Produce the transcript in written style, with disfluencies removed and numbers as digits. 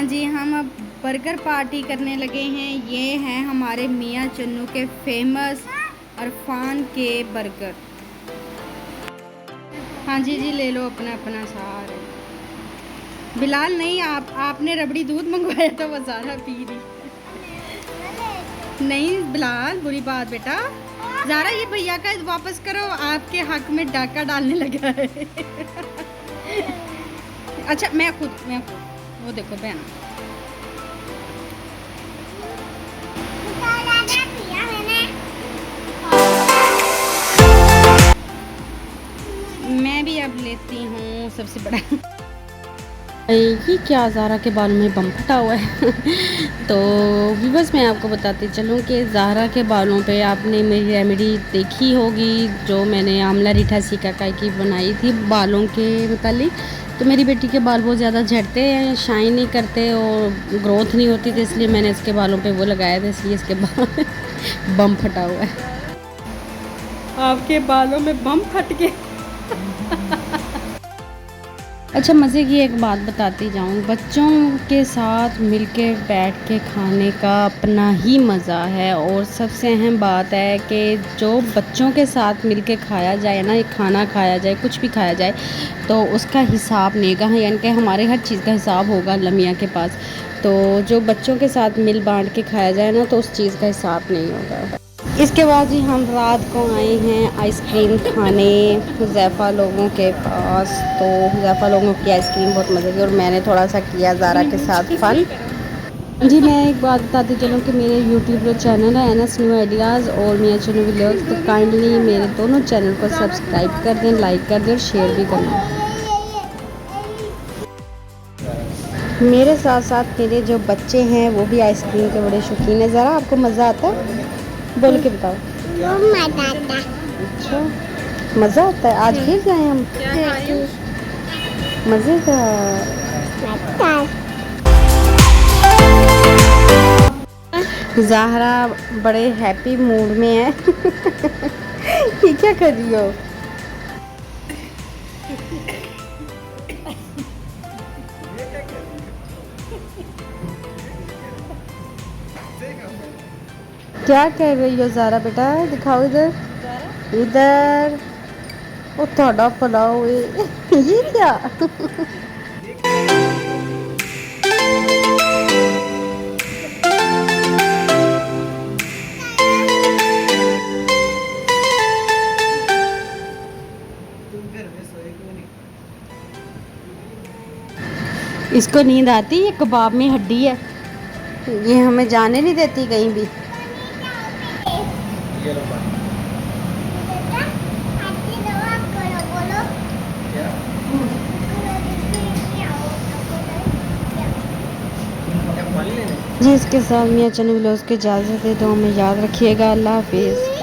जी, हम अब burger party करने लगे हैं। ये हैं हमारे मियाँ चन्नू के फेमस अरफान के बर्गर। हाँ जी जी, ले लो अपना अपना सारे। बिलाल नहीं, आपने रबड़ी दूध मंगवाया था, वो ज़ारा पी रही। नहीं बिलाल, बुरी बात बेटा। ज़ारा ये भैया का वापस करो, आपके हक में डाका डालने लगा है। अच्छा मैं खुद वो देखो बहन। मैं भी अब लेती हूँ सबसे बड़ा। ये क्या ज़ारा के बालों में बम फटा हुआ है। तो व्यूअर्स मैं आपको बताती चलूँ कि ज़ारा के बालों पे आपने मेरी रेमेडी देखी होगी, जो मैंने आंवला रीठा सिकाकाई की बनाई थी बालों के मुतालिक। तो मेरी बेटी के बाल बहुत ज़्यादा झड़ते हैं, शाइन नहीं करते और ग्रोथ नहीं होती, तो इसलिए मैंने इसके बालों पे वो लगाया था, इसलिए इसके बाल बम फटा हुआ है। आपके बालों में बम फट गए। अच्छा मज़े की एक बात बताती जाऊँ, बच्चों के साथ मिलके बैठ के खाने का अपना ही मज़ा है। और सबसे अहम बात है कि जो बच्चों के साथ मिलके खाया जाए ना, ये खाना खाया जाए, कुछ भी खाया जाए, तो उसका हिसाब नहीं कहा, यानी कि हमारे हर चीज़ का हिसाब होगा अल्लाह मियाँ के पास। तो जो बच्चों के साथ मिल बाँट के खाया जाए ना, तो उस चीज़ का हिसाब नहीं होगा। इसके बाद ही हम रात को आए हैं आइसक्रीम खाने हुज़ैफ़ा लोगों के पास। तो हुज़ैफ़ा लोगों की आइसक्रीम बहुत मज़े की, और मैंने थोड़ा सा किया ज़ारा के साथ फ़न। जी मैं एक बात बताती चलूँ कि मेरे यूट्यूब जो चैनल है एनएस न्यू आइडियाज़ और मियाँ चन्नू व्लॉग्स, तो काइंडली मेरे दोनों चैनल को सब्सक्राइब कर दें, लाइक कर दें और शेयर भी करना। मेरे साथ साथ मेरे जो बच्चे हैं वो भी आइसक्रीम के बड़े शौकीन हैं। ज़रा आपको मज़ा आता है? बोल के बताओ। मज़ा आता है। अच्छा मज़ा आता है। आज फिर जाए हम मज़े का। ज़ाहरा बड़े हैप्पी मूड में है। ये क्या कर रही हो? क्या कर रही हो ज़ारा बेटा? दिखाओ इधर इधर। वो थोड़ा पुलाव ये क्या? इसको नींद आती है, कबाब में हड्डी है, ये हमें जाने नहीं देती कहीं भी। जी इसके साथ मियाँ चन्नू व्लॉग्स की इजाज़त है, तो हमें याद रखिएगा। अल्लाह हाफिज़।